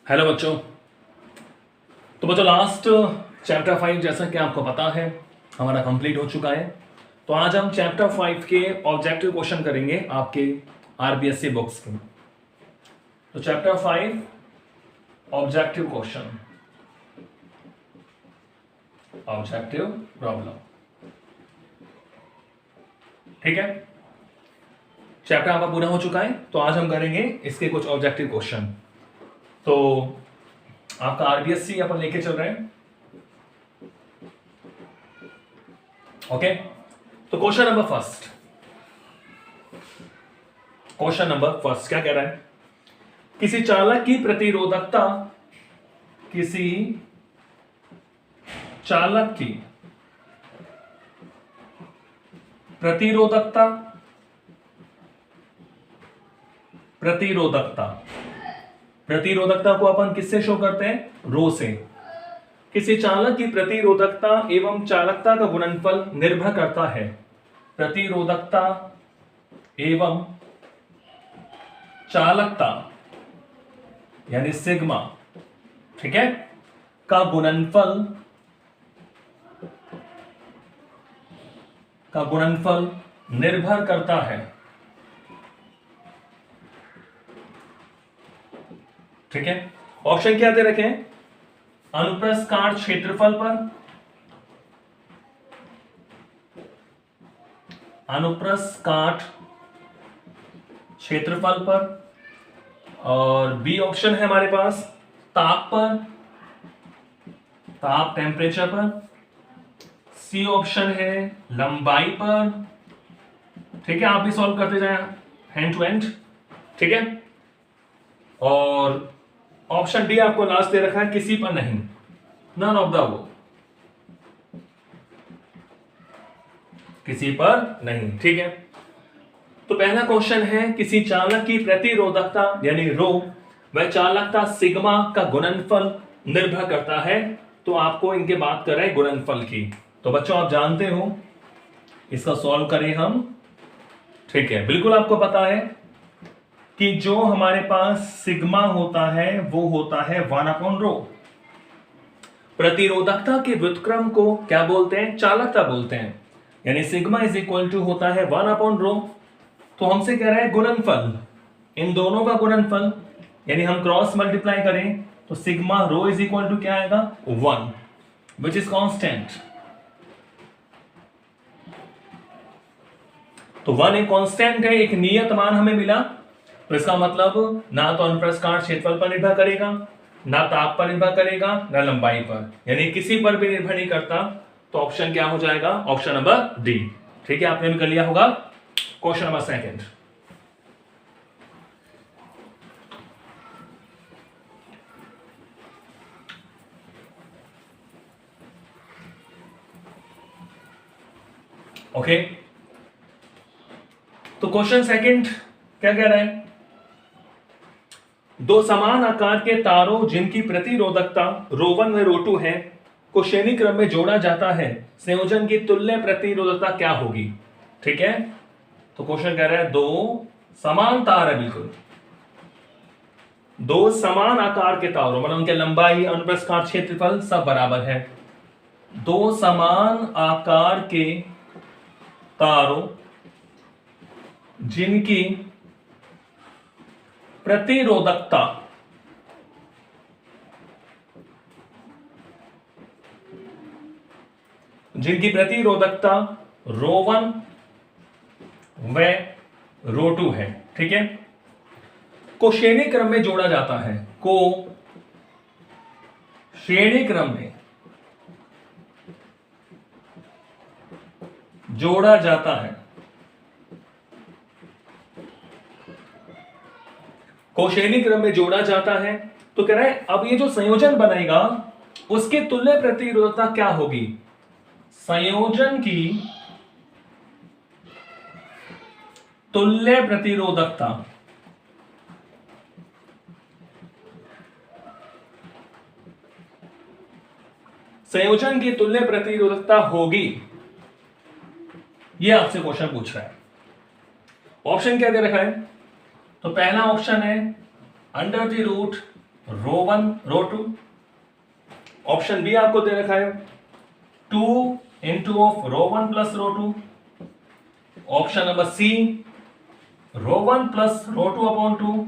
Hello बच्चों। तो बच्चों लास्ट चैप्टर 5 जैसा कि आपको पता है हमारा कंप्लीट हो चुका है। तो आज हम चैप्टर 5 के ऑब्जेक्टिव क्वेश्चन करेंगे आपके आरबीएससी बुक्स के। तो chapter 5 objective question, objective problem, ठीक है। चैप्टर आपका पूरा हो चुका है, तो आज हम करेंगे इसके कुछ ऑब्जेक्टिव क्वेश्चन। तो आपका आरबीएससी अपन लेके चल रहे हैं, ओके। तो क्वेश्चन नंबर फर्स्ट, क्या कह रहा है? किसी चालक की प्रतिरोधकता, किसी चालक की प्रतिरोधकता प्रतिरोधकता को अपन किससे शो करते हैं? रो से। किसी चालक की प्रतिरोधकता एवं चालकता का गुणनफल निर्भर करता है। प्रतिरोधकता एवं चालकता यानी सिग्मा, ठीक है, का गुणनफल निर्भर करता है, ठीक है। ऑप्शन क्या दे रखे हैं? अनुप्रस्थ काट क्षेत्रफल पर, अनुप्रस्थ काट क्षेत्रफल पर, और बी ऑप्शन है हमारे पास ताप पर, ताप टेम्परेचर पर। सी ऑप्शन है लंबाई पर, ठीक है। आप भी सॉल्व करते जाए हैंड टू हैंड, ठीक है। और ऑप्शन डी आपको लास्ट दे रखा है किसी पर नहीं, नन ऑफ द वो, किसी पर नहीं, ठीक है। तो पहला क्वेश्चन है किसी चालक की प्रतिरोधकता यानी रो व चालकता सिग्मा का गुणनफल निर्भर करता है। तो आपको इनके बात कर रहे हैं गुणनफल की। तो बच्चों आप जानते हो, इसका सॉल्व करें हम, ठीक है। बिल्कुल आपको पता है कि जो हमारे पास सिग्मा होता है वो होता है 1/रो। प्रतिरोधकता के व्युत्क्रम को क्या बोलते हैं? चालकता बोलते हैं। यानी सिग्मा इज इक्वल टू होता है 1/रो। तो हमसे कह रहा है गुणनफल, इन दोनों का गुणनफल, यानी हम क्रॉस मल्टीप्लाई करें तो sigma rho is equal to क्या आएगा? 1, विच इज कांस्टेंट। तो 1 एक कांस्टेंट है, एक नियत मान हमें मिला। तो इसका मतलब ना तो अनुप्रस्थ काट क्षेत्रफल पर निर्भर करेगा, ना ताप पर निर्भर करेगा, ना लंबाई पर, यानी किसी पर भी निर्भर नहीं करता। तो ऑप्शन क्या हो जाएगा? ऑप्शन नंबर डी, ठीक है। आपने भी कर लिया होगा। Question number second, okay. तो क्वेश्चन सेकंड क्या कह रहा है? दो समान आकार के तारों जिनकी प्रतिरोधकता ρ1 व ρ2 है को श्रेणी क्रम में जोड़ा जाता है, संयोजन की तुल्य प्रतिरोधकता क्या होगी? ठीक है। तो क्वेश्चन कह रहा है दो समान तार है, बिल्कुल दो समान आकार के तारों, मतलब उनके लंबाई, अनुप्रस्थ काट, क्षेत्रफल सब बराबर है। दो समान आकार के तारों जिनकी प्रतिरोधकता ρ1 व ρ2 है, ठीक है, को श्रेणी क्रम में जोड़ा जाता है, को श्रेणी क्रम में जोड़ा जाता है, को श्रेणी क्रम में जोड़ा जाता है। तो कह रहे हैं अब ये जो संयोजन बनेगा उसके तुल्य प्रतिरोधकता क्या होगी? संयोजन की तुल्य प्रतिरोधकता, संयोजन की तुल्य प्रतिरोधकता होगी, ये आपसे क्वेश्चन पूछ रहा है। ऑप्शन क्या दे रखा है? तो पहला ऑप्शन है under the root rho one rho two. Option B आपको दे रखा है 2 into of rho one plus rho two. Option number C rho one plus rho two upon two.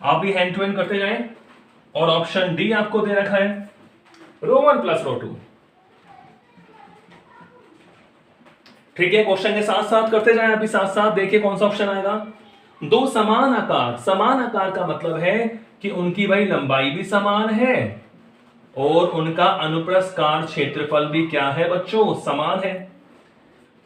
आप भी हैंड टू हैंड करते जाएं। और ऑप्शन डी आपको दे रखा है rho one plus rho to. ठीक है, क्वेश्चन के साथ साथ करते जाएं, अभी साथ साथ देखिए कौन सा ऑप्शन आएगा। दो समान आकार, समान आकार का मतलब है कि उनकी भाई लंबाई भी समान है और उनका अनुप्रस्थ काट क्षेत्रफल भी क्या है बच्चों, समान है।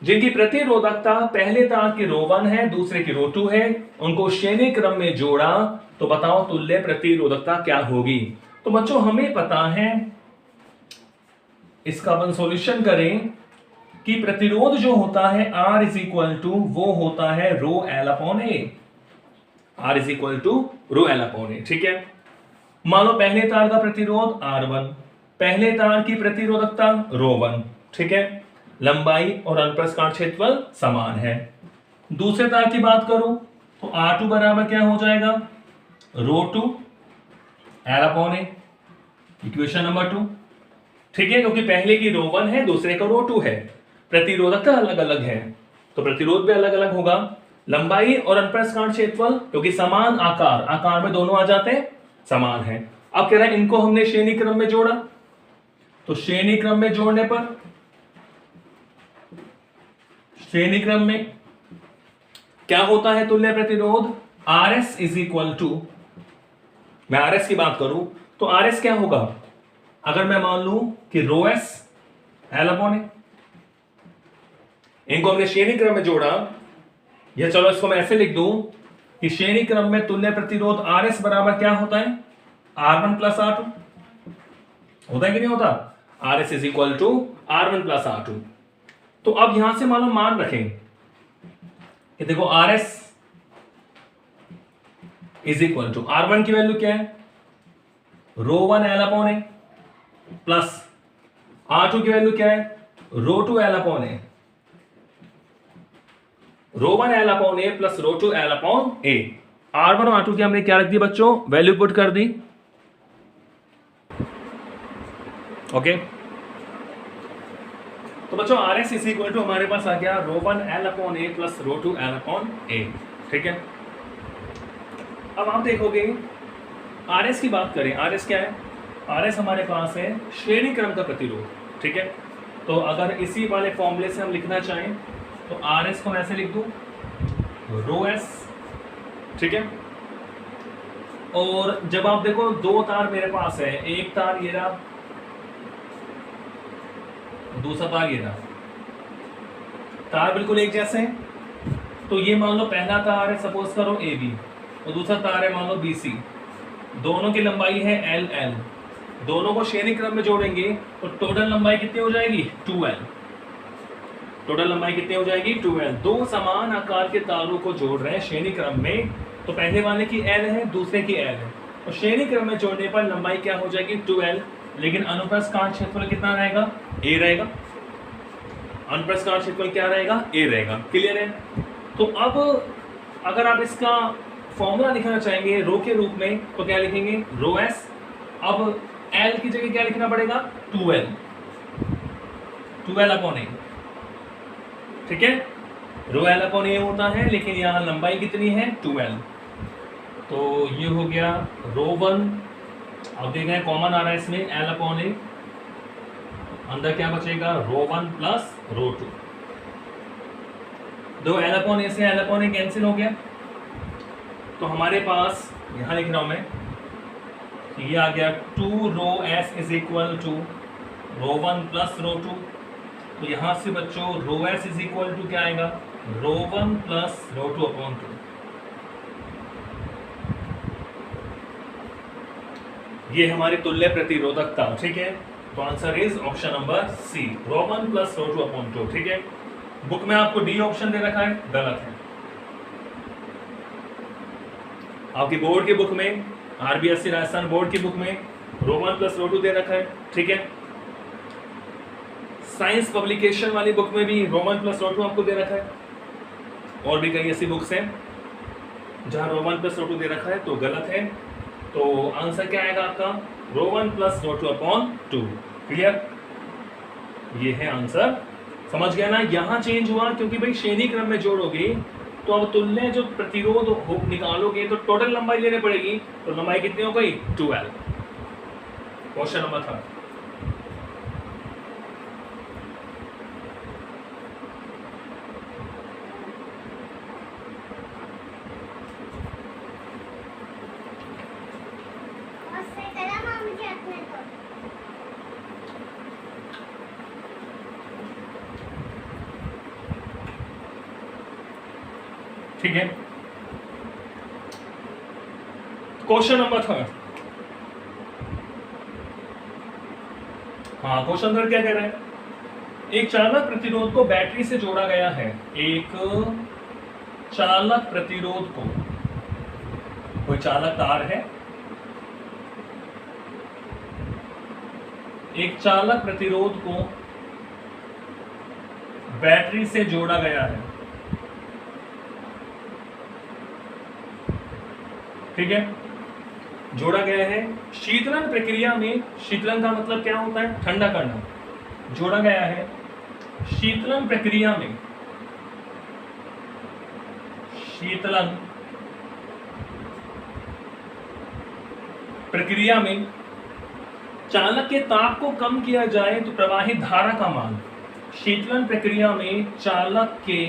जिनकी प्रतिरोधकता पहले तार की रो वन है, दूसरे की रो टू है, उनको श्रेणी क्रम में जोड़ा तो बताओ तुल्य प्रतिरोधकता क्या होगी। तो बच्चों हमें पता है, इसका अपन सॉल्यूशन करें कि प्रतिरोध जो होता है R इज इक्वल टू वो होता है rho L upon A. R is equal to rho L upon A. ठीक है, मान लो पहले तार का प्रतिरोध R1, पहले तार की प्रतिरोधकता रो वन। ठीक है, लंबाई और अनुप्रस्थ काट क्षेत्रफल समान है। दूसरे तार की बात करूं तो R2 बराबर क्या हो जाएगा, rho two L upon A, equation number 2। ठीक है, क्योंकि पहले की रो वन है, दूसरे का रो टू है, प्रतिरोधकता अलग अलग है तो प्रतिरोध भी अलग अलग होगा। लंबाई और अनुप्रस्थ काट क्षेत्रफल क्योंकि समान आकार, आकार में दोनों आ जाते हैं, समान है। अब कह रहे हैं इनको हमने श्रेणी क्रम में जोड़ा, तो श्रेणी क्रम में जोड़ने पर श्रेणी क्रम में क्या होता है तुल्य प्रतिरोध, RS इज इक्वल टू, मैं RS की बात करूं तो RS क्या होगा, अगर मैं मान लूं कि रो एस एल अपॉन ए, इनको हमने श्रेणी क्रम में जोड़ा, या चलो इसको मैं ऐसे लिख दूं कि श्रेणी क्रम में तुल्य प्रतिरोध RS बराबर क्या होता है, R1 प्लस R2 होता है कि नहीं होता, RS is equal to R1 plus R2। तो अब यहां से मानो मान रखें कि देखो RS is equal to R1 की वैल्यू क्या है, rho one L upon A, plus R2 की वैल्यू क्या है, rho two L upon A, rho one L upon A plus rho two L upon A. R1 और R2 की हमने क्या रख दी बच्चों, वैल्यू पुट कर दी। ओके, तो बच्चों RS इज इक्वल टू हमारे पास आ गया rho one L upon A plus rho two L upon A. ठीक है, अब आप देखोगे RS की बात करें, RS क्या है, RS हमारे पास है श्रेणी क्रम का प्रतिरोध। ठीक है, तो अगर इसी वाले फॉर्मूले से हम लिखना चाहें तो RS को मैं ऐसे लिख दूं रो एस। ठीक है, और जब आप देखो दो तार मेरे पास है, एक तार ये रहा, दूसरा तार ये रहा, तार बिल्कुल एक जैसे हैं। तो ये मान लो पहला तार है सपोज करो AB और दूसरा तार है मान लो BC, दोनों की लंबाई है LL, दोनों को श्रेणी क्रम में जोड़ेंगे तो टोटल लंबाई कितनी हो जाएगी, 2L। टोटल लंबाई कितनी हो जाएगी, 2L। दो समान आकार के तारों को जोड़ रहे हैं श्रेणी क्रम में, तो पहले वाले की L है, दूसरे की L है, और श्रेणी क्रम में जोड़ने पर लंबाई क्या हो जाएगी, 2L। लेकिन अनुप्रस्थ काट क्षेत्रफल कितना रहेगा, A रहेगा। अनुप्रस्थ काट क्षेत्रफल क्या रहेगा, A रहेगा। क्लियर है। तो अब अगर आप इसका फॉर्मूला लिखना चाहेंगे रो के रूप में तो क्या लिखेंगे, रो एस। अब L की जगह क्या लिखना पड़ेगा, 2L, 2L अपॉन ए। ठीक है, रो एल अपॉन ए होता है, लेकिन यहाँ लंबाई कितनी है, 2L। तो ये हो गया रो वन, अब देख रहे हैं कॉमन आ रहा है इसमें एल अपॉन ए, अंदर क्या बचेगा, रो वन प्लस रो टू। दो एल अपॉन ए से एल अपॉन ए कैंसिल हो गया, तो हमारे पास यहाँ लिख रहा हूं मैं, ये आ गया 2 rho S is equal to rho one plus rho two. तो यहां से बच्चों rho S is equal to क्या आएगा, rho one plus rho two upon two. ये हमारी तुल्य प्रतिरोधकता। ठीक है, तो answer is option number C, rho one plus rho two upon two. ठीक है, बुक में आपको डी ऑप्शन दे रखा है, गलत है। आपकी बोर्ड की बुक में, आरबीएससी राजस्थान बोर्ड की बुक में रो वन प्लस रो टू दे रखा है। ठीक है, साइंस पब्लिकेशन वाली बुक में भी रो वन प्लस रो टू आपको दे रखा है, और भी कई ऐसी बुक्स हैं जहां रो वन प्लस रो टू दे रखा है, तो गलत है। तो आंसर क्या आएगा आपका रो 1 प्लस रो 2 अपॉन 2। क्लियर, ये है आंसर। समझ गया ना, यहां चेंज हुआ क्योंकि भाई श्रेणी क्रम में जोड़ोगे तो अब तुल्य जो प्रतिरोध निकालोगे तो टोटल लंबाई लेने पड़ेगी, तो लंबाई कितनी हो गई 12। Question number 3। ठीक है, क्वेश्चन नंबर 3। हाँ, क्वेश्चन 3 क्या कह रहा है, एक चालक प्रतिरोध को बैटरी से जोड़ा गया है। एक चालक प्रतिरोध को, कोई चालक तार है, एक चालक प्रतिरोध को बैटरी से जोड़ा गया है। ठीक है, जोड़ा गया है। शीतलन प्रक्रिया में, शीतलन का मतलब क्या होता है, ठंडा करना। जोड़ा गया है शीतलन प्रक्रिया में, शीतलन प्रक्रिया में चालक के ताप को कम किया जाए तो प्रवाहित धारा का मान। शीतलन प्रक्रिया में चालक के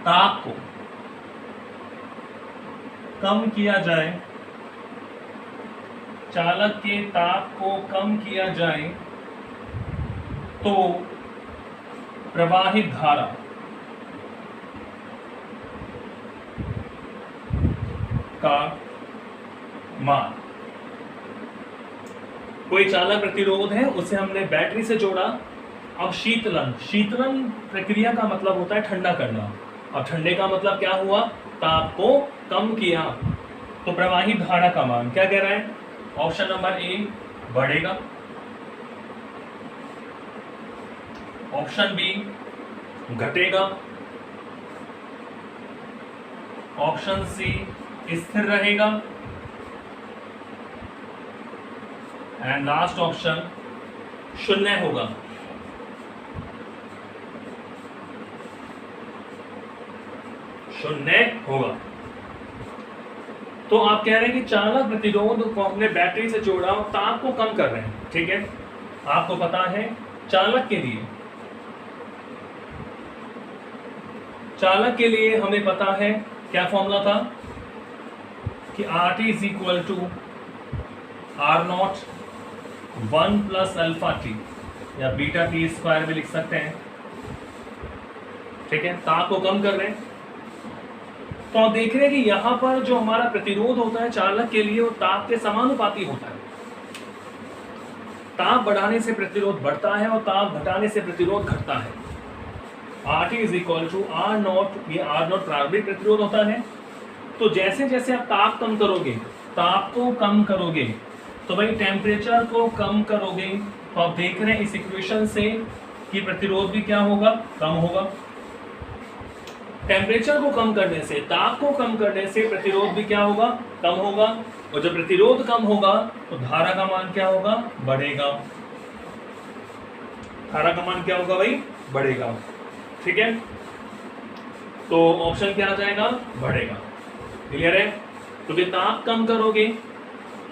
ताप को कम किया जाए, चालक के ताप को कम किया जाए तो प्रवाहित धारा का मान। कोई चालक प्रतिरोध है, उसे हमने बैटरी से जोड़ा। अब शीतलन, शीतलन प्रक्रिया का मतलब होता है ठंडा करना। अब ठंडे का मतलब क्या हुआ, ताप को कम किया, तो प्रवाहित धारा का मान क्या कह रहा है, ऑप्शन नंबर ए बढ़ेगा, ऑप्शन बी घटेगा, ऑप्शन सी स्थिर रहेगा, एंड लास्ट ऑप्शन शून्य होगा। शून्य होगा। तो आप कह रहे हैं कि चालक प्रतिरोध को हमने बैटरी से जोड़ा और ताप को कम कर रहे हैं। ठीक है, आपको पता है चालक के लिए हमें पता है क्या फॉर्मूला था कि R T is equal to R naught 1 plus alpha T या बीटा टी स्क्वायर भी लिख सकते हैं। ठीक है, ताप को कम कर रहे हैं। तो आप देख रहे हैं कि यहां पर जो हमारा प्रतिरोध होता है चालक के लिए वो ताप के समानुपाती होता है। ताप बढ़ाने से प्रतिरोध बढ़ता है और ताप घटाने से प्रतिरोध घटता है। R T is equal to R naught, ये आर नॉट प्रारंभिक प्रतिरोध होता है। तो जैसे जैसे आप ताप कम करोगे, ताप को कम करोगे तो भाई टेम्परेचर को कम करोगे, तो आप देख रहे हैं इस इक्वेशन से कि प्रतिरोध भी क्या होगा, कम होगा। टेम्परेचर को कम करने से, ताप को कम करने से प्रतिरोध भी क्या होगा, कम होगा। और जब प्रतिरोध कम होगा तो धारा का मान क्या होगा, बढ़ेगा। धारा का मान क्या होगा भाई, बढ़ेगा। ठीक है, तो ऑप्शन क्या आ जाएगा, बढ़ेगा। क्लियर है। तो जब ताप कम करोगे,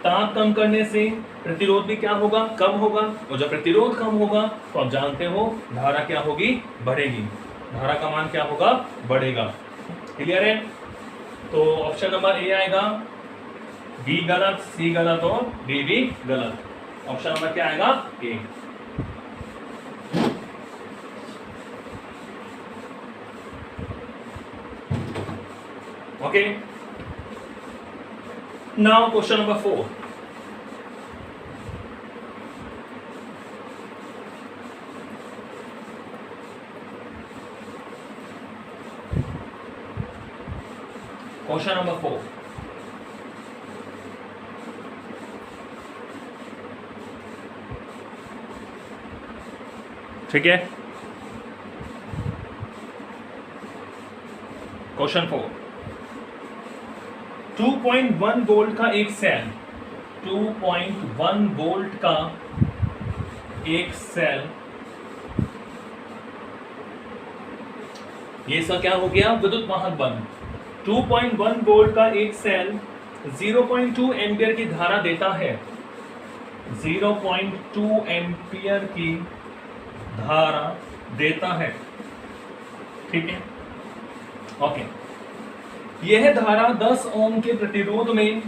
ताप कम करने से प्रतिरोध भी क्या होगा, कम होगा। और जब प्रतिरोध कम होगा तो आप जानते हो धारा क्या होगी, बढ़ेगी। धारा का मान क्या होगा, बढ़ेगा। क्लियर है। तो ऑप्शन नंबर ए आएगा, बी गलत, सी गलत और डी भी गलत। ऑप्शन नंबर क्या आएगा, A. Okay, now question number 4। Question number 4। ठीक है, क्वेश्चन 4। 2.1 वोल्ट का एक सेल, 2.1 वोल्ट का एक सेल, ये इसका क्या हो गया, विद्युत वाहक बल। 2.1 वोल्ट का एक सेल 0.2 एम्पियर की धारा देता है, 0.2 एम्पियर की धारा देता है, ठीक है, ओके। यह धारा 10 ओम के प्रतिरोध में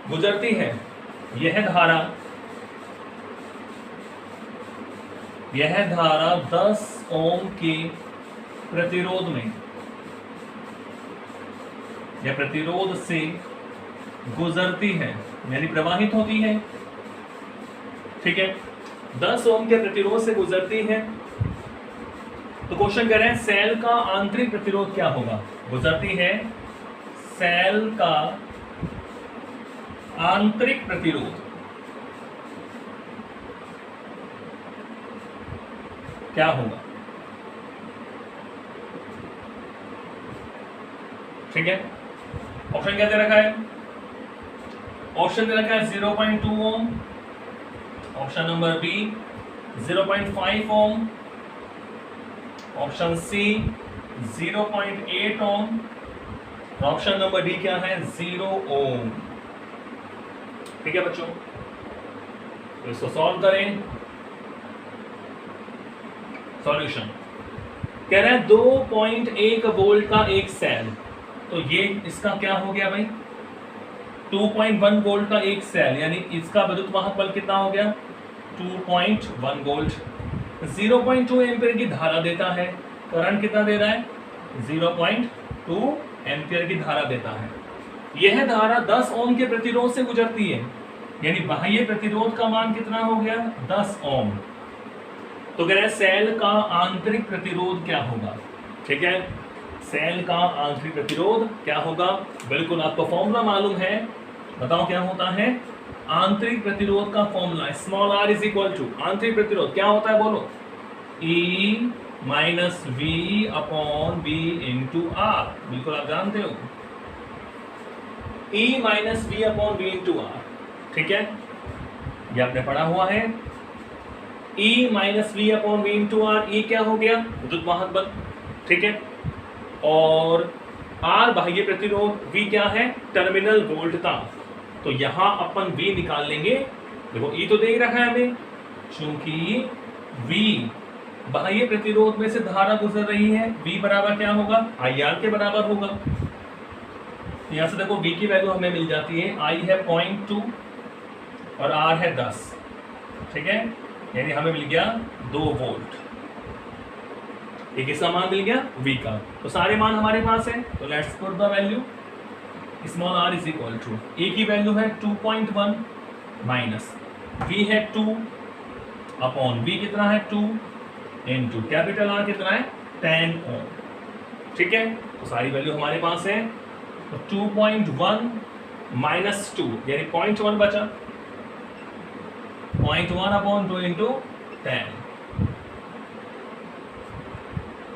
गुजरती है, यह धारा 10 ओम के प्रतिरोध में या प्रतिरोध से गुजरती है, यानी प्रवाहित होती है, ठीक है, 10 ओम के प्रतिरोध से गुजरती है। तो क्वेश्चन कह रहे हैं सेल का आंतरिक प्रतिरोध क्या होगा, गुजरती है, सेल का आंतरिक प्रतिरोध क्या होगा, ठीक है। ऑप्शन क्या दे रखा है, ऑप्शन दे रखा है 0.2 ओम, ऑप्शन नंबर बी 0.5 ओम, ऑप्शन सी 0.8 ओम, ऑप्शन नंबर डी क्या है, 0 ओम, ठीक है बच्चों। तो इसको सॉल्व करें। सॉल्यूशन कह रहे हैं 2.1 वोल्ट का एक सेल, तो ये इसका क्या हो गया भाई, 2.1 वोल्ट का एक सेल, यानी इसका विद्युत वाहक बल कितना हो गया, 2.1 वोल्ट, 0.2 एम्पियर की धारा देता है, करंट कितना दे रहा है, 0.2 एम्पियर की धारा देता है। यह धारा 10 ओम के प्रतिरोध से गुजरती है, यानी बाह्य प्रतिरोध का मान कितना हो गया, 10 ओम। तो कह रहे हैं सेल का आंतरिक प्रतिरोध क्या होगा, ठीक है, सेल का आंतरिक प्रतिरोध क्या होगा, बिल्कुल आपको फॉर्मूला मालूम है, बताओ क्या होता है, आंतरिक प्रतिरोध का formula small r is equal to, आंतरिक प्रतिरोध क्या होता है बोलो, E minus V upon V into R, बिल्कुल आप जानते हो, E minus V upon V into R, ठीक है, ये आपने पढ़ा हुआ है, E minus V upon V into R, E क्या हो गया, विद्युत वाहक बल, ठीक है, और R बाह्य प्रतिरोध, V क्या है, टर्मिनल वोल्टता, तो यहां अपन V निकाल लेंगे, देखो E तो दे ही रखा है हमें, चूंकि V बाह्य प्रतिरोध में से धारा गुजर रही है, V बराबर क्या होगा, IR के बराबर होगा। यहां से देखो V की वैल्यू हमें मिल जाती है, I है 0.2 और R है 10, ठीक है, यानी हमें मिल गया 2 वोल्ट, एक किसका मान मिल गया, V का। तो सारे मान हमारे पास है, तो let's put the value, small r is equal to, E की वैल्यू है 2.1 माइनस V है 2 अपॉन V कितना है 2 इनटू कैपिटल R कितना है 10 ओम, ठीक है, तो सारी वैल्यू हमारे पास है। तो 2.1 माइनस 2 यानी 0.1 बचा, 0.1 अपॉन 2 इंटू 10,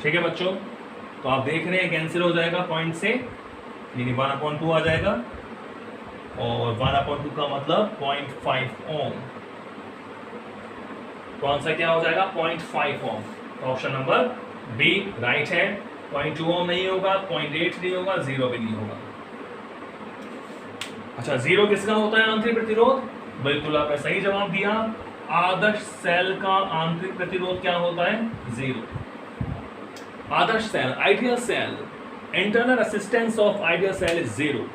ठीक है बच्चों। तो आप देख रहे हैं कैंसिल हो जाएगा पॉइंट से, यानी 1/2 आ जाएगा, और 1/2 का मतलब 0.5 ओम, तो आंसर क्या हो जाएगा 0.5 ओम। तो ऑप्शन नंबर बी राइट है, 0.2 ओम नहीं होगा, 0.8 नहीं होगा, 0 भी नहीं होगा। अच्छा, 0 किसका होता है आंतरिक प्रतिरोध, बिल्कुल आपने सही जवाब दिया, आदर्श सेल का आंतरिक प्रतिरोध क्या होता है, 0। आदर्श cell, ideal cell, internal resistance of ideal cell is 0।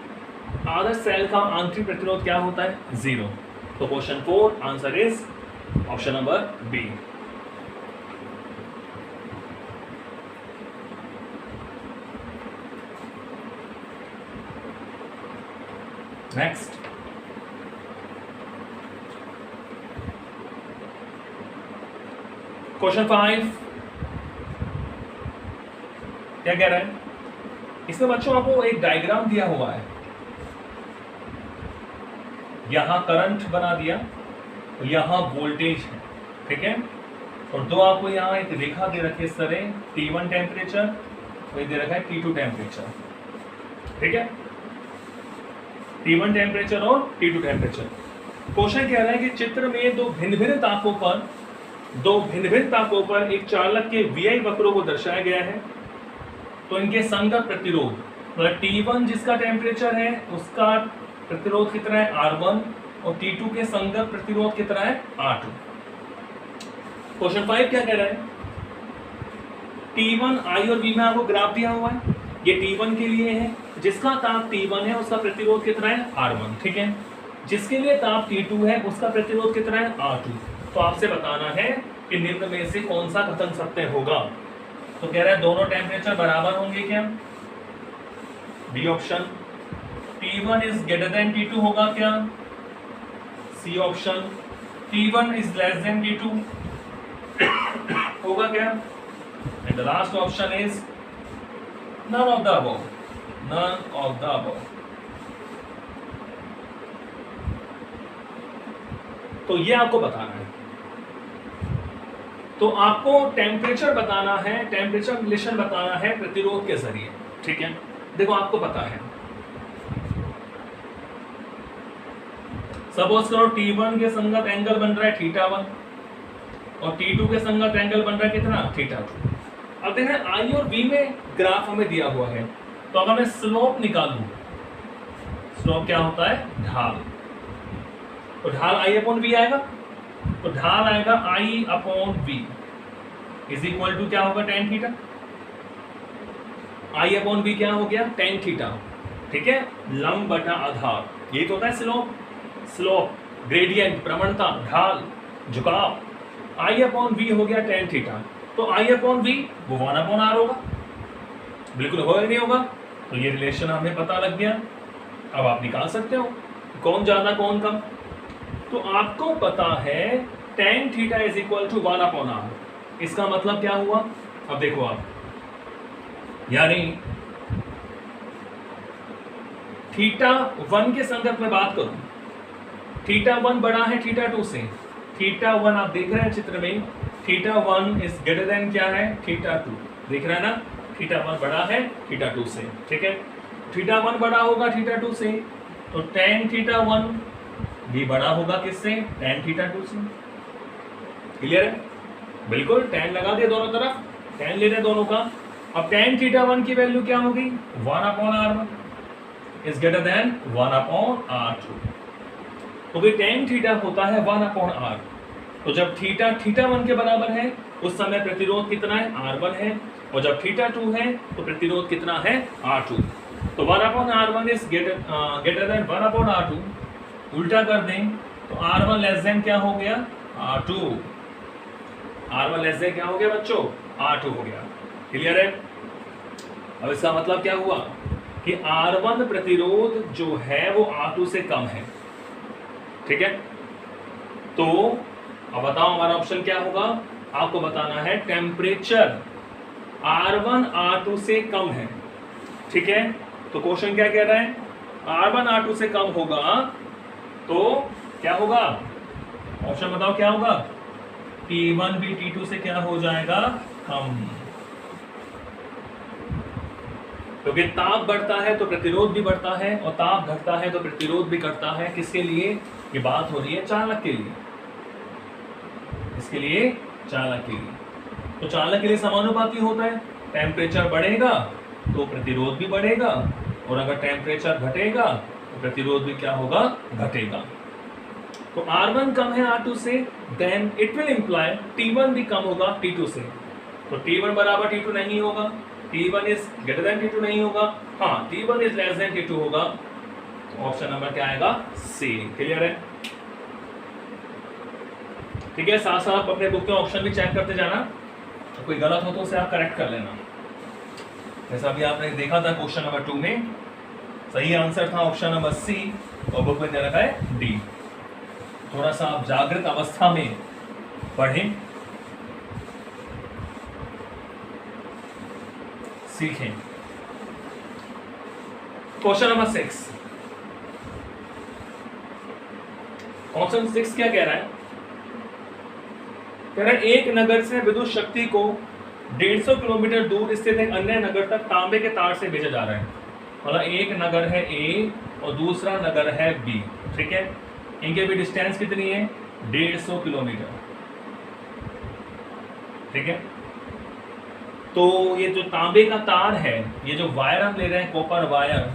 आदर्श सेल का आंतरिक प्रतिरोध क्या होता है, 0। तो question 4 answer is option number B. Next, question 5 क्या कह रहा है, इसमें बच्चों आपको एक डायग्राम दिया हुआ है, यहां करंट बना दिया, तो यहां वोल्टेज है, ठीक है, और दो आपको यहां एक रेखा दे रखी है इस तरह, T1 टेम्परेचर, तो दे रखा है T2 टेम्परेचर, ठीक है। T1 टेम्परेचर और T2 टेम्परेचर। क्वेश्चन कह रहा है कि चित्र में दो भिन्न भिन्न तापों पर एक चालक के VI वक्रों को दर्शाया गया है। तो इनके संगत प्रतिरोध, मतलब T1 जिसका टेम्परेचर है उसका प्रतिरोध कितना है R1 और T2 के संगत प्रतिरोध कितना है R2। क्वेश्चन 5 क्या कह रहा है, T1 I और V में आपको ग्राफ दिया हुआ है। ये T1 के लिए है, जिसका ताप T1 है उसका प्रतिरोध कितना है R1, ठीक है। जिसके लिए ताप T2 है उसका प्रतिरोध कितना है R2। तो आपसे बताना है कि निम्न में से कौन सा कथन सत्य होगा। तो कह रहा है दोनों टेम्परेचर बराबर होंगे क्या, D option. T1 is greater than T2 होगा क्या, C option. T1 is less than T2 होगा क्या, and the last option is none of the above, none of the above। तो ये आपको बताना है। तो आपको टेम्परेचर बताना है, टेम्परेचर रिलेशन बताना है प्रतिरोध के जरिए, ठीक है। देखो आपको पता है, सपोज करो T1 के संगत एंगल बन रहा है θ1 और T2 के संगत एंगल बन रहा है कितना θ2। अब देख रहे हैं I और V में ग्राफ हमें दिया हुआ है, तो अगर मैं स्लोप निकालूं, स्लोप क्या होता है ढाल, तो ढाल I अपॉन V आएगा। तो ढाल आएगा I upon V is equal to क्या होगा tan theta. I upon V क्या हो गया tan थीटा, ठीक है। लंब बटा आधार, यही तो होता है स्लोप। स्लोप ग्रेडियंट, प्रवणता, ढाल, झुकाव। I अपॉन V हो गया tan थीटा, तो I अपॉन V वो 1 अपॉन R होगा, बिल्कुल होगा नहीं होगा। तो ये रिलेशन हमें पता लग गया। अब आप निकाल सकते हो कौन ज्यादा कौन कम। तो आपको पता है tan theta is equal to 1 upon R। इसका मतलब क्या हुआ, अब देखो आप, यानी θ1 के संगत में बात करूं, θ1 बड़ा है θ2 से। θ1 आप देख रहे हैं चित्र में, θ1 इज ग्रेटर देन क्या है θ2, देख रहे हैं ना। θ1 बड़ा है θ2 से, ठीक है। θ1 बड़ा होगा θ2 से, तो tan θ1 भी बड़ा होगा किससे, tan θ2 से। क्लियर है, बिल्कुल। tan लगा दिया दोनों तरफ, tan ले रहे दोनों का। अब tan θ1 की वैल्यू क्या होगी 1 upon R1 is greater then 1 upon R2। तो भाई tan थीटा होता है 1 अपॉन R। तो जब थीटा θ1 के बराबर है उस समय प्रतिरोध कितना है R1 है, और जब θ2 है तो प्रतिरोध कितना है R2। तो 1 upon R1 is greater then 1 upon R2। उल्टा कर दें तो R1 लेस देन क्या हो गया R2। R1 लेस देन क्या हो गया बच्चों R2 हो गया। क्लियर है। अब इसका मतलब क्या हुआ कि R1 प्रतिरोध जो है वो R2 से कम है, ठीक है। तो अब बताओ हमारा ऑप्शन क्या होगा, आपको बताना है टेम्परेचर R1 R2 से कम है, ठीक है। तो क्वेश्चन क्या कह रहा है, R1 R2 से कम होगा तो क्या होगा, ऑप्शन बताओ क्या होगा, T1 भी T2 से क्या हो जाएगा कम। क्योंकि ताप बढ़ता है तो प्रतिरोध भी बढ़ता है, और ताप घटता है तो प्रतिरोध भी घटता है। किसके लिए, ये बात हो रही है चालक के लिए, इसके लिए चालक के लिए। तो चालक के लिए समानुपाती होता है, टेम्परेचर बढ़ेगा तो प्रतिरोध भी बढ़ेगा, और अगर टेम्परेचर घटेगा तो प्रतिरोध भी क्या होगा घटेगा। तो R1 कम है R2 से, then it will imply T1 भी कम होगा T2 से। तो T1 बराबर T2 नहीं होगा, T1 is greater than T2 नहीं होगा, हाँ T1 is less than T2 होगा। तो ऑप्शन नंबर क्या आएगा सी। क्लियर है, ठीक है। साथ साथ आप अपने बुक के ऑप्शन भी चेक करते जाना, तो कोई गलत हो तो उसे आप करेक्ट कर लेना। जैसा भी आपने देखा था क्वेश्चन नंबर 2 में सही आंसर था ऑप्शन नंबर सी, और बुक में दे रखा है डी। थोड़ा सा आप जागृत अवस्था में पढ़ें, सीखें। क्वेश्चन नंबर 6, क्वेश्चन 6 क्या कह रहा है, कह रहा है एक नगर से विद्युत शक्ति को 150 किलोमीटर दूर स्थित एक अन्य नगर तक तांबे के तार से भेजा जा रहा है। मतलब एक नगर है ए और दूसरा नगर है बी, ठीक है। इनके भी डिस्टेंस कितनी है? 150 किलोमीटर, ठीक है। तो ये जो तांबे का तार है, ये जो वायर हम ले रहे हैं कॉपर वायर,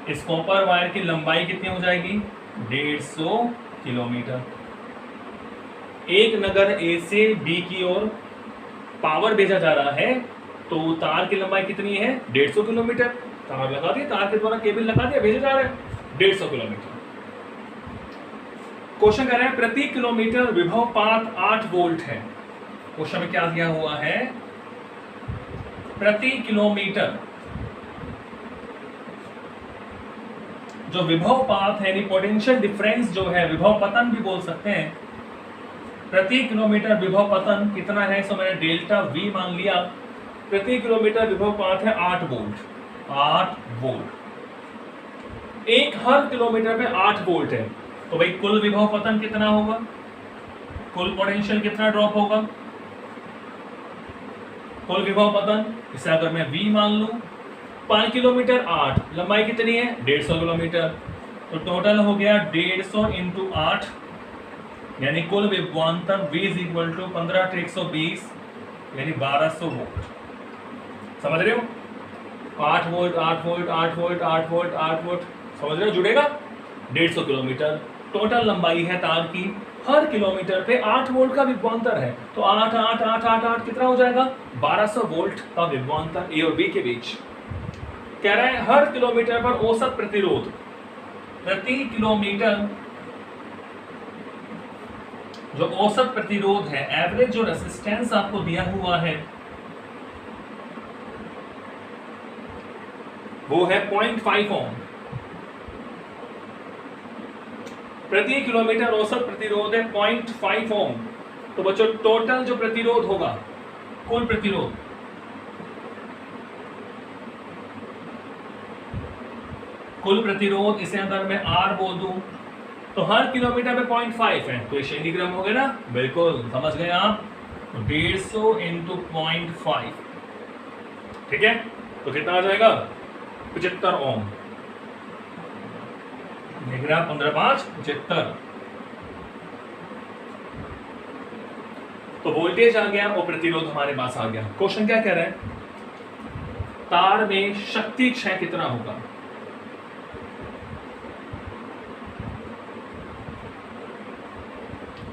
इस कॉपर वायर की लंबाई कितनी हो जाएगी? 150 किलोमीटर। एक नगर ए से बी की ओर पावर भेजा जा रहा है, तो तार की लंबाई कितनी है? 150 किलोमीटर। तार लगा दिया, तार के द्वारा केबल लगा दिया, भेजा जा रहा है 150 किलोमीटर। क्वेश्चन कह रहे हैं प्रति किलोमीटर विभवपात 8 वोल्ट है। क्वेश्चन में क्या दिया हुआ है? प्रति किलोमीटर जो विभवपात है, यानी पोटेंशियल डिफरेंस जो है, विभव पतन भी बोल सकते हैं, प्रति किलोमीटर विभव पतन कितना है? सो मैंने डेल्टा वी मान लिया। प्रति किलोमीटर विभवपात है 8 वोल्ट। 8 वोल्ट, एक हर किलोमीटर पे 8 वोल्ट है, तो भाई कुल विभव पतन कितना होगा? कुल पोटेंशियल कितना ड्रॉप होगा? कुल विभव पतन, इसे अगर मैं V मान लूं, 5 किलोमीटर 8, लंबाई कितनी है? 150 किलोमीटर, तो टोटल हो गया 150 इंटू 8, यानी कुल विभवांतर V इज इक्वल टू 15 × 120 यानी 1200 वोल्ट। समझ रहे हो? 8 volt 8 volt 8 volt 8 volt 8 volt, समझ रहे हो? जुड़ेगा 150 किलोमीटर। टोटल लंबाई है तार की, हर किलोमीटर पे 8 वोल्ट का विभवांतर है, तो 8 8 8 8 8 कितना हो जाएगा? 1200 वोल्ट का विभवांतर ए और बी के बीच। कह रहा है हर किलोमीटर पर औसत प्रतिरोध, प्रति किलोमीटर जो औसत प्रतिरोध है, एवरेज जो रेजिस्टेंस आपको दिया हुआ है वो है 0.5 ओम। प्रति किलोमीटर औसत प्रतिरोध है 0.5 ओम। तो बच्चों टोटल जो प्रतिरोध होगा, कुल प्रतिरोध, कुल प्रतिरोध, इसे अगर मैं R बोल दूं तो हर किलोमीटर में 0.5 है, तो ये सेंटीग्राम हो गया ना? बिल्कुल समझ गए आप। 150 इंटू 0.5, ठीक है। तो कितना आ जाएगा? 75 ओम। 15 5 75। तो वोल्टेज आ गया और प्रतिरोध हमारे पास आ गया। क्वेश्चन क्या कह रहा है? तार में शक्ति क्षय कितना होगा?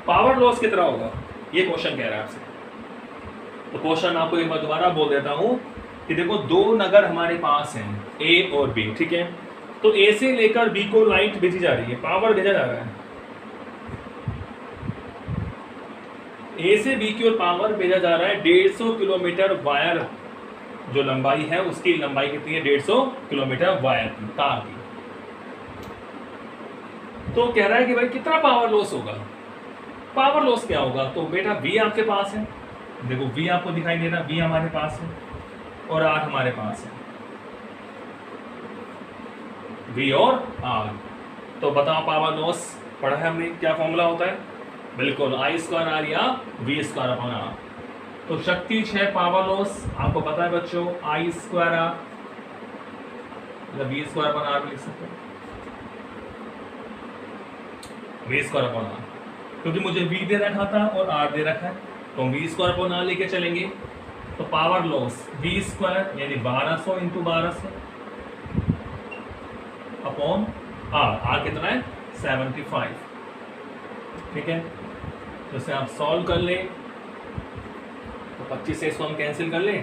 पावर लॉस कितना होगा? ये क्वेश्चन कह रहा है आपसे। तो क्वेश्चन आपको एक बार दोबारा बोल देता हूं कि देखो, दो नगर हमारे पास हैं ए और बी, ठीक है। तो ए से लेकर बी को लाइट भेजी जा रही है, पावर भेजा जा रहा है। ए से बी की ओर पावर भेजा जा रहा है। 150 किलोमीटर वायर जो लंबाई है, उसकी लंबाई कितनी है? 150 किलोमीटर वायर की, तार की। तो कह रहा है कि भाई कितना पावर लॉस होगा? पावर लॉस क्या होगा? तो बेटा V आपके पास है, देखो V आपको दिखाई दे रहा है, V हमारे पास है और R हमारे पास है, V और R। तो बताओ पावर लॉस पढ़ा है हमने, क्या फॉर्मूला होता है? बिल्कुल I²R या V²/R। तो शक्ति क्षय पावर लॉस आपको पता है बच्चों, I²R या V²/R लिख सकते हैं, V²/R, क्योंकि मुझे V दे रखा था और R दे रखा है, तो हम V²/R लेके चलेंगे। तो पावर लॉस V² यानी 1200 इंटू 1200 अपॉन R कितना है? 75, ठीक है। तो इसे आप सॉल्व कर ले, तो 25 से इसको हम कैंसिल कर ले,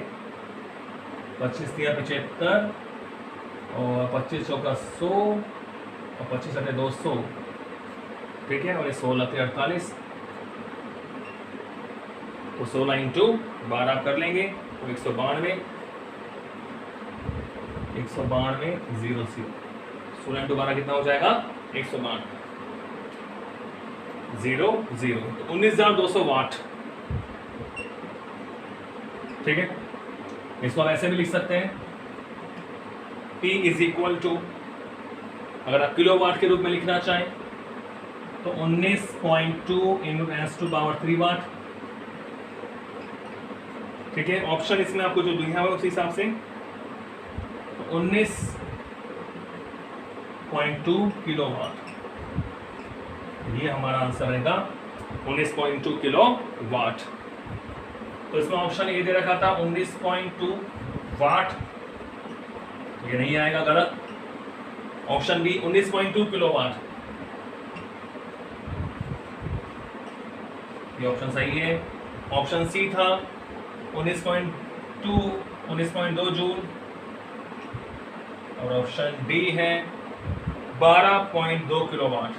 25 दिया 75 और 25 चौका 100 और 25 अटे 200, ठीक है। और ये 16 × 48, तो 16 इंटू 12 कर लेंगे तो 192 0 16 इंटू 12 कितना हो जाएगा? 192 0 0, तो 19,200 वाट, ठीक है। इसको हम ऐसे भी लिख सकते हैं, P इज इक्वल टू, अगर आप किलो वाट के रूप में लिखना चाहें तो 19.2 इंटू 10⁻³ वाट, ठीक है, ऑप्शन इसमें आपको जो दिया हुआ है उस हिसाब से 19.2 किलोवाट, ये हमारा आंसर रहेगा 19.2 किलोवाट। तो इसमें ऑप्शन ए दे रखा था 19.2 वाट, ये नहीं आएगा, गलत। ऑप्शन बी 19.2 किलोवाट, ये ऑप्शन सही है। ऑप्शन सी था 19.2 जूल, और ऑप्शन डी है 12.2 किलोवाट।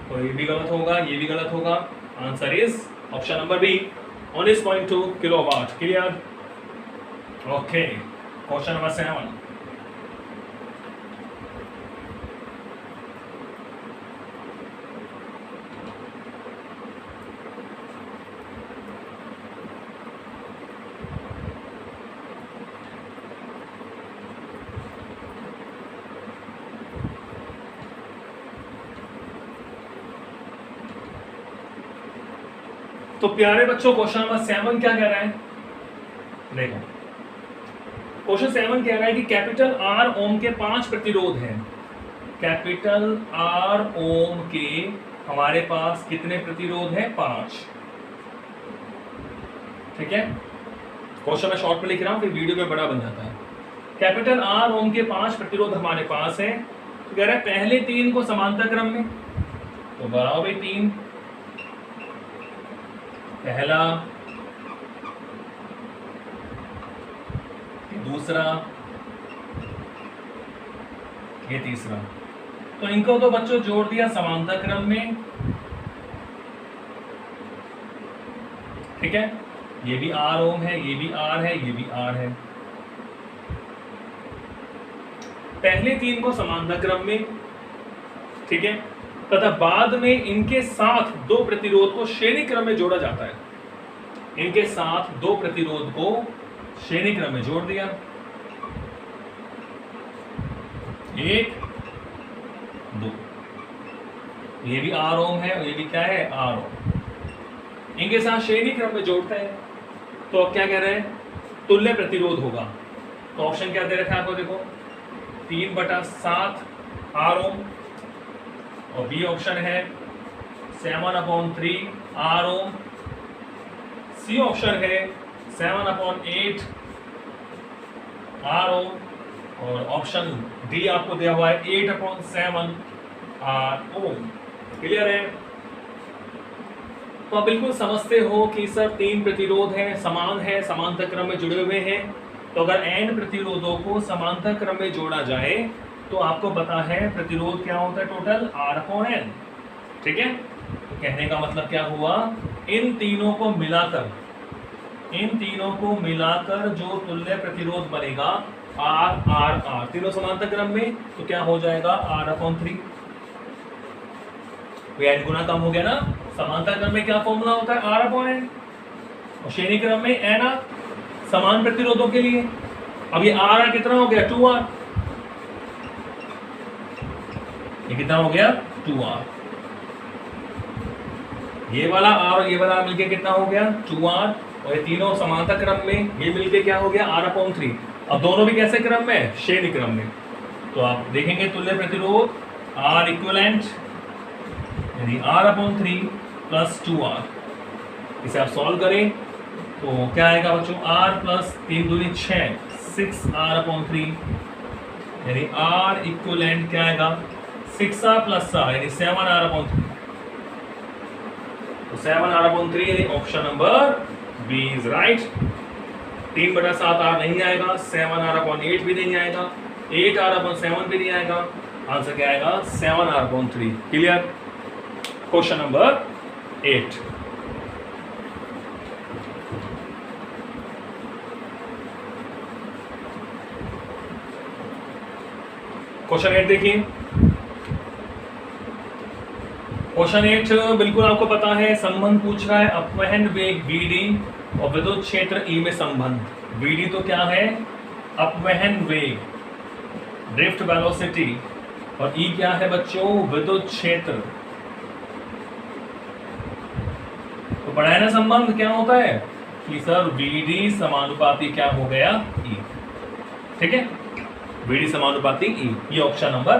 तो ये भी गलत होगा, ये भी गलत होगा। Answer is option number B 19.2 kilowatt. Clear? Okay, question number 7। तो प्यारे बच्चों, क्वेश्चन नंबर 7 क्या कह रहा है? देखो, क्वेश्चन 7 कह रहा है कि कैपिटल आर ओम के 5 प्रतिरोध हैं। कैपिटल आर ओम के हमारे पास कितने प्रतिरोध हैं? 5। ठीक है, क्वेश्चन मैं शॉर्ट में लिख रहा हूं, फिर वीडियो में बड़ा बन जाता है। कैपिटल आर ओम के 5 प्रतिरोध हमारे पास है। तो कह रहा है पहले 3 को समांतर क्रम में, तो बनाओ भाई 3, पहला, दूसरा, ये तीसरा। तो इनको तो बच्चों जोड़ दिया समांतर क्रम में। ठीक है, ये भी आर ओम है, ये भी आर है, ये भी आर है। पहले 3 को समांतर क्रम में, ठीक है, तथा बाद में इनके साथ 2 प्रतिरोध को श्रेणी क्रम में जोड़ा जाता है। इनके साथ 2 प्रतिरोध को श्रेणी क्रम में जोड़ दिया, 1, 2। ये भी आर ओम है और ये भी क्या है? आर ओम। इनके साथ श्रेणी क्रम में जोड़ते हैं। तो अब क्या कह रहे हैं? तुल्य प्रतिरोध होगा। तो ऑप्शन क्या दे रखा है आपको? देखो, 3/7 आर ओम, और बी ऑप्शन है 7/3 आर ओम, सी ऑप्शन है 7/8 आर ओम, और ऑप्शन डी आपको दिया हुआ है 8/7 आर ओम। क्लियर है? तो आप बिल्कुल समझते हो कि सर 3 प्रतिरोध हैं, समान है, समांतर क्रम में जुड़े हुए हैं। तो अगर n प्रतिरोधों को समांतर क्रम में जोड़ा जाए तो आपको पता है प्रतिरोध क्या होता है? Total R/N। ठीक है, तो कहने का मतलब क्या हुआ? इन तीनों को मिलाकर जो तुल्य प्रतिरोध बनेगा R, तीनों समांतर क्रम में, तो क्या हो जाएगा? R/3। n गुना कम हो गया ना। समांतर क्रम में क्या फॉर्मूला होता है? R/N, और श्रेणी क्रम में NR, समान प्रतिरोधों के लिए। अब ये R कितना हो गया? 2R। ये कितना हो गया? 2R। ये वाला R और ये वाला मिलके कितना हो गया? 2R। और ये तीनों समांतर क्रम में, ये मिलके क्या हो गया? R/3। अब दोनों भी कैसे क्रम में? श्रेणी क्रम में। तो आप देखेंगे तुल्य प्रतिरोध R इक्विवेलेंट, यानी R/3 प्लस 2R। इसे आप सॉल्व करें तो क्या आएगा बच्चों? R प्लस 3 दूनी 6, 6R/3, यानी R इक्विवेलेंट क्या आएगा? 6R प्लस R, यानी 7R/3। तो 7R/3 यानी option number B is right. 3/7 R नहीं आएगा, 7R/8 भी नहीं आएगा, 8R/7 भी नहीं आएगा। आंसर क्या आएगा? 7R/3। Clear? Question number 8। Question 8 देखिए। क्वेश्चन 8 बिल्कुल आपको पता है, संबंध पूछ रहा है अपवहन वेग VD और विद्युत क्षेत्र E में संबंध। VD तो क्या है? अपवहन वेग, ड्रिफ्ट वेलोसिटी, और E क्या है बच्चों? विद्युत क्षेत्र। पढ़ा है ना संबंध क्या होता है कि सर VD समानुपाती क्या हो गया E। ठीक है, VD समानुपाती E, ये ऑप्शन नंबर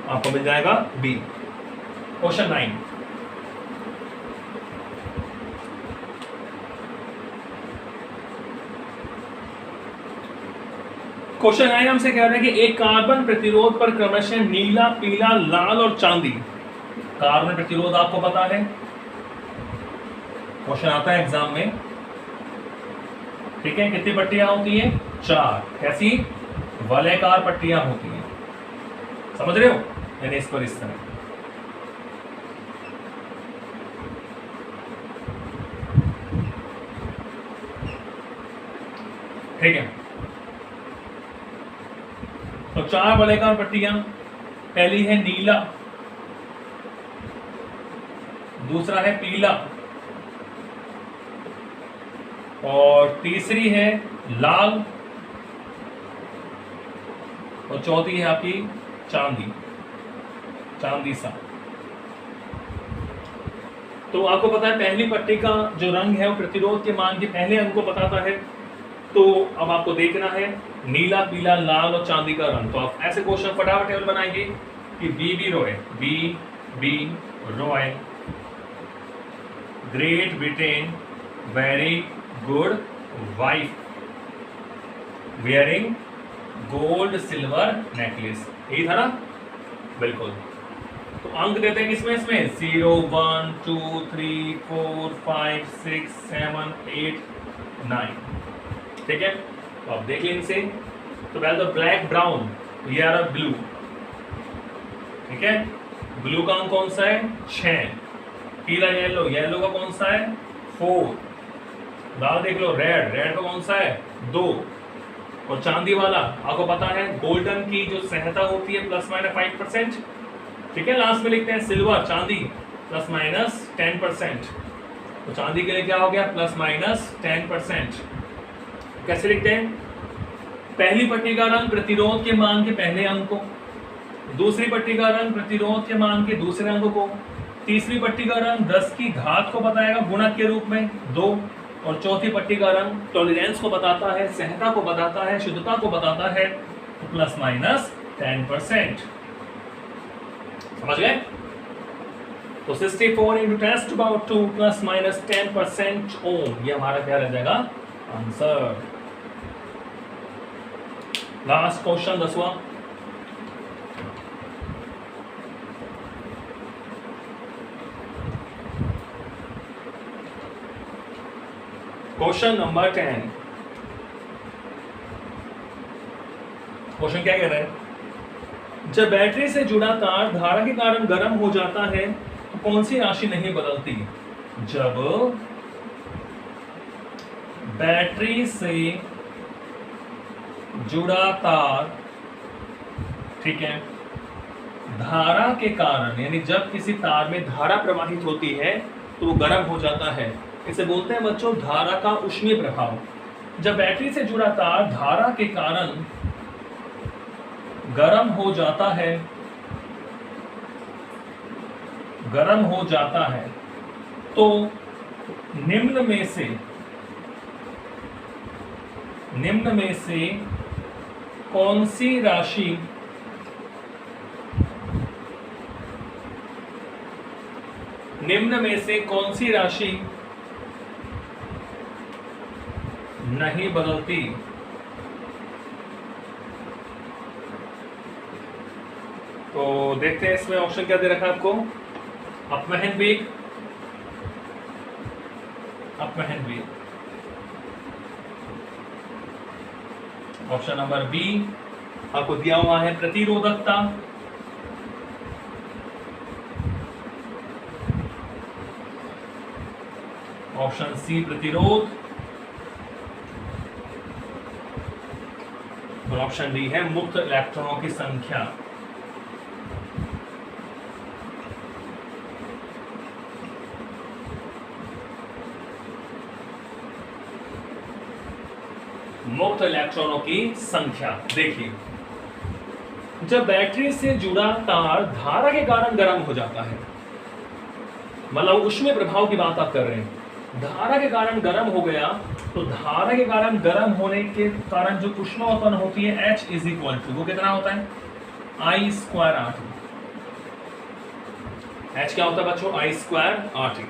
आपको मिल जाएगा बी। क्वेश्चन 9, क्वेश्चन 9 हमसे कह रहे हैं कि एक कार्बन प्रतिरोध पर क्रमशः नीला, पीला, लाल और चांदी। कार्बन प्रतिरोध आपको पता है, क्वेश्चन आता है एग्जाम में। ठीक है, कितनी पट्टियां होती है? 4। कैसी? वलयाकार पट्टियां होती हैं, समझ रहे हो? यानी इस पर इस तरह। ठीक है, तो 4 वलयाकार पट्टियां। पहली है नीला, दूसरा है पीला और तीसरी है लाल और चौथी है आपकी चांदी, चांदी सा। तो आपको पता है पहली पट्टी का जो रंग है वो प्रतिरोध के मान के पहले अंक को बताता है। तो अब आपको देखना है नीला, पीला, लाल और चांदी का रंग। तो आप ऐसे क्वेश्चन फटाफट टेबल बनाएंगे कि B Roy, B Roy, great Britain, very good wife, wearing gold silver necklace. यही था ना? बिल्कुल। तो अंक देते हैं किसमें? इसमें 0 1 2 3 4 5 6 7 8 9। ठीक है, तो आप देख लें इनसे। तो पहले तो ब्लैक, ब्राउन, ये आ रहा ब्लू। ठीक है, ब्लू का अंक कौन सा है? 6। पीला, येलो, येलो का कौन सा है? 4। लाल देख लो, रेड, रेड का कौन सा है? 2। और चांदी वाला आपको पता है गोल्डन की जो सहता होती है ±5%। ठीक है, लास्ट में लिखते हैं सिल्वर, चांदी ±10%। तो चांदी के लिए क्या हो गया? ±10%। कैसे लिखते हैं? पहली पट्टी का रंग प्रतिरोध के मान के पहले अंक को, दूसरी पट्टी का रंग प्रतिरोध के मान के दूसरे अंक को, तीसरी पट्टी का रंग 10 की घात को बताएगा गुणक के रूप में 2, और चौथी पट्टी का रंग टॉलरेंस को बताता है, सहता को बताता है, शुद्धता को बताता है, तो ±10%। समझ गए? तो 64 × 10⁻², ±10% ओम, ये हमारा क्या रह जाएगा? आंसर। लास्ट क्वेश्चन 10वां। Question number 10। क्वेश्चन क्या कह रहा है? जब बैटरी से जुड़ा तार धारा के कारण गर्म हो जाता है तो कौन सी राशि नहीं बदलती? जब बैटरी से जुड़ा तार, ठीक है, धारा के कारण, यानी जब किसी तार में धारा प्रवाहित होती है तो वो गर्म हो जाता है। इसे बोलते हैं बच्चों धारा का ऊष्मीय प्रभाव। जब बैटरी से जुड़ा तार धारा के कारण गर्म हो जाता है, गर्म हो जाता है, तो निम्न में से कौन सी राशि नहीं बदलती? तो देखते हैं इसमें ऑप्शन क्या दे रखा है आपको। अपवहन वेग, अपवहन वेग। ऑप्शन नंबर बी आपको दिया हुआ है प्रतिरोधकता, ऑप्शन सी प्रतिरोध, और ऑप्शन डी है मुक्त इलेक्ट्रॉनों की संख्या। मुक्त इलेक्ट्रॉनों की संख्या। देखिए, जब बैटरी से जुड़ा तार धारा के कारण गर्म हो जाता है, मतलब ऊष्मीय प्रभाव की बात आप कर रहे हैं, धारा के कारण गर्म हो गया, तो धारा के कारण गर्म होने के कारण जो ऊष्मा उत्पन्न होती है H इज इक्वल टू, वो कितना होता है I स्क्वायर RT। H क्या होता है बच्चों, I स्क्वायर RT।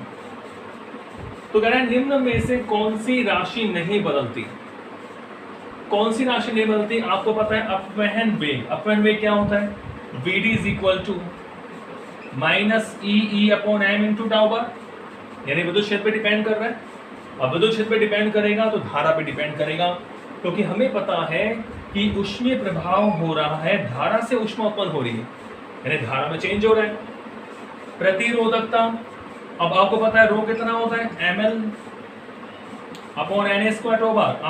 तो कह रहे हैं निम्न में से कौन सी राशि नहीं बदलती। कौन सी राशि नहीं बदलती, आपको पता है अपवहन वेग। अपवहन वेग क्या होता है, Vd is equal to minus E upon M into tau bar, यानी विद्युत क्षेत्र पे डिपेंड कर रहा है। और विद्युत क्षेत्र पे डिपेंड करेगा तो धारा पे डिपेंड करेगा, क्योंकि हमें पता है कि ऊष्मीय प्रभाव हो रहा है, धारा से ऊष्मा उत्पन्न हो रही है, यानी धारा में चेंज हो रहा है। प्रतिरोधकता, अब आपको पता है रो कितना होता है, ml upon Na square two bar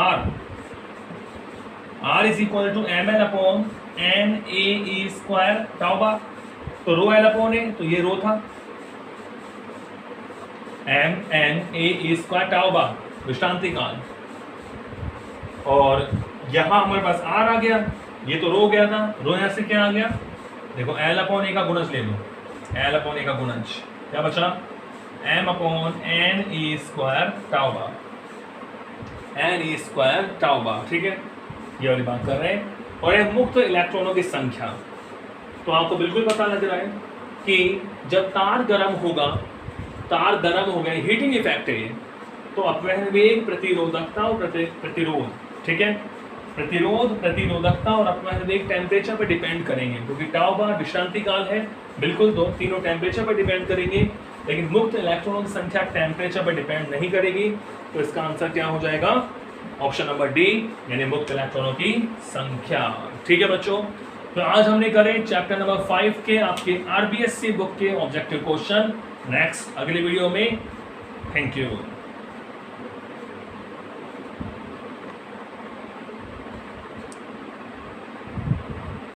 r is equal to ml upon Na square tau bar. तो रो एल अपॉन ए, तो ये रो था mNA स्क्वायर टाउ बार विश्रांति काल, और यहां हमारे पास r आ गया, ये तो रो गया था, रो यहां से क्या आ गया, देखो L अपॉन ए का गुणज ले लो, L अपॉन ए का गुणज क्या बचा, m upon Na square tau bar, Na square tau bar. ठीक है, ये वाली बात कर रहे हैं। और ये मुक्त इलेक्ट्रॉनों की संख्या, तो आपको बिल्कुल पता लग रहा है कि जब तार गर्म होगा, तार गर्म हो गए, हीटिंग इफेक्ट है ये, तो अपवहन वेग, प्रतिरोधकता और प्रतिरोध, ठीक है, प्रतिरोध, प्रतिरोधकता और अपवहन वेग टेम्परेचर पर डिपेंड करेंगे, क्योंकि टाउ बार विश्रांति काल है, बिल्कुल दो तीनों टेम्परेचर पर डिपेंड करेंगे, लेकिन मुक्त इलेक्ट्रॉनों की संख्या टेम्परेचर पर डिपेंड नहीं करेगी। तो इसका आंसर क्या हो जाएगा, ऑप्शन नंबर डी, यानी मुक्त इलेक्ट्रॉनों की संख्या। ठीक है बच्चों, तो आज हमने करे चैप्टर नंबर 5 के आपके आरबीएससी बुक के ऑब्जेक्टिव क्वेश्चन। नेक्स्ट अगले वीडियो में, थैंक यू।